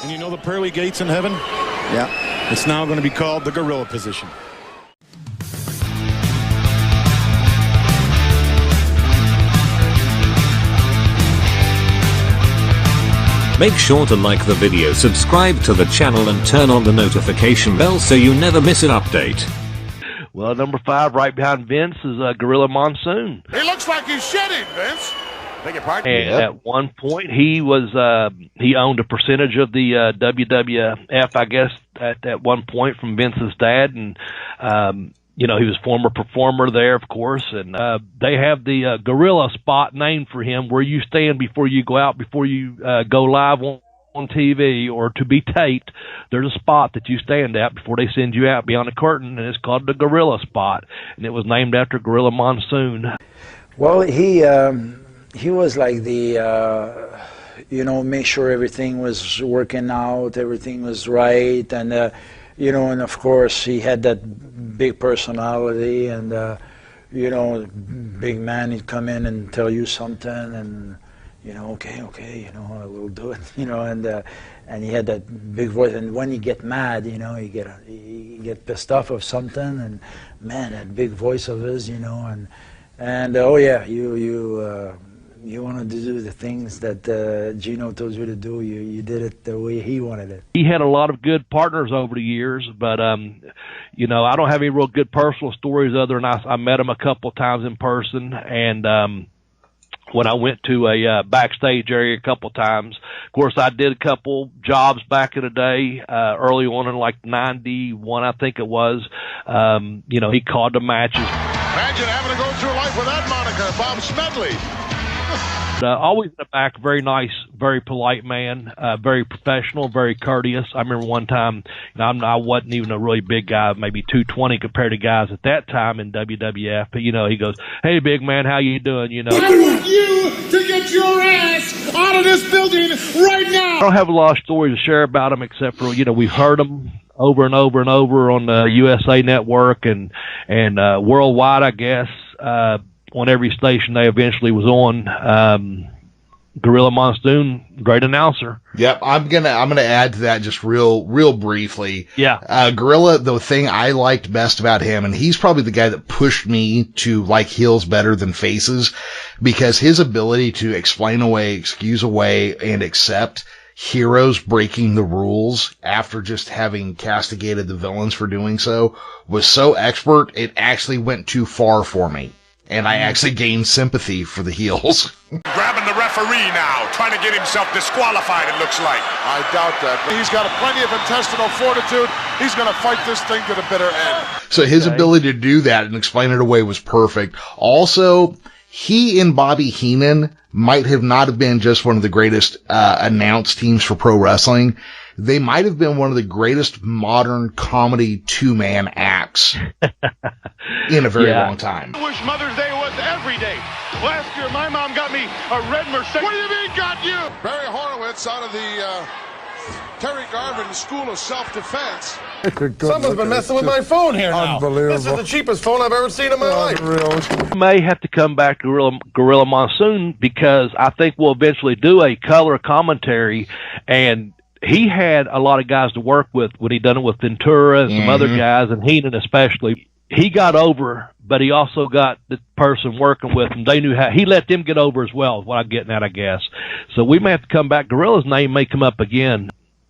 And you know the pearly gates in heaven? Yeah. It's now going to be called the gorilla position. Make sure to like the video, subscribe to the channel and turn on the notification bell so you never miss an update. Well, number 5 right behind Vince is Gorilla Monsoon. He looks like he's shedding, Vince. Beg your pardon? And at one point, he owned a percentage of the WWF, I guess, at one point from Vince's dad. And, you know, he was a former performer there, of course. And they have the gorilla spot named for him, where you stand before you go out, before you go live on TV or to be taped. There's a spot that you stand at before they send you out beyond the curtain, and it's called the gorilla spot. And it was named after Gorilla Monsoon. Well, he was like the, you know, make sure everything was working out, everything was right, and, you know, and of course he had that big personality, and, you know, big man, he'd come in and tell you something, and, you know, okay, you know, we'll do it, you know, and he had that big voice, and when he get mad, you know, he get pissed off of something, and man, that big voice of his, you know, and oh yeah, you wanted to do the things that Gino told you to do. You did it the way he wanted it. He had a lot of good partners over the years, but, you know, I don't have any real good personal stories other than I met him a couple times in person. And when I went to a backstage area a couple times, of course, I did a couple jobs back in the day, early on in like 91, I think it was. You know, he called the matches. Imagine having to go through life with that moniker, Bob Smedley. Always in the back, very nice, very polite man, very professional, very courteous. I remember one time, you know, I wasn't even a really big guy, maybe 220 compared to guys at that time in WWF. But, you know, he goes, "Hey, big man, how you doing?" You know, I want you to get your ass out of this building right now. I don't have a lot of stories to share about him, except for, you know, we've heard them over and over and over on the USA Network and worldwide, I guess. On every station they eventually was on. Gorilla Monsoon, great announcer. Yep, I'm gonna add to that just real briefly. Yeah. Gorilla, the thing I liked best about him, and he's probably the guy that pushed me to like heels better than faces, because his ability to explain away, excuse away, and accept heroes breaking the rules after just having castigated the villains for doing so was so expert, it actually went too far for me. And I actually gained sympathy for the heels. Grabbing the referee now, trying to get himself disqualified, it looks like. I doubt that. He's got plenty of intestinal fortitude. He's going to fight this thing to the bitter end. So his ability to do that and explain it away was perfect. Also, he and Bobby Heenan might have not have been just one of the greatest announced teams for pro wrestling. They might have been one of the greatest modern comedy two-man acts in a very long time. I wish Mother's Day was every day. Last year, my mom got me a red Mercedes. What do you mean, got you? Barry Horowitz out of the Terry Garvin School of Self-Defense. Someone's been messing with my phone here now. Unbelievable. This is the cheapest phone I've ever seen in my life. May have to come back to Gorilla Monsoon, because I think we'll eventually do a color commentary, and he had a lot of guys to work with when he done it with Ventura and some other guys, and Heenan especially. He got over, but he also got the person working with him. They knew how. He let them get over as well, is what I'm getting at, I guess. So we may have to come back. Gorilla's name may come up again.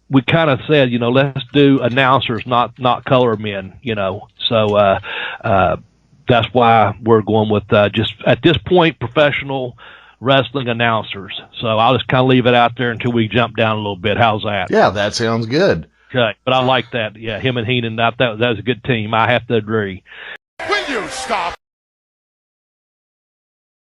We kind of said, you know, let's do announcers, not color men, you know. So that's why we're going with just, at this point, professional wrestling announcers. So I'll just kind of leave it out there until we jump down a little bit. How's that? Yeah, that sounds good. Okay, but I like that. Yeah, him and Heenan, that was a good team. I have to agree. Will you stop?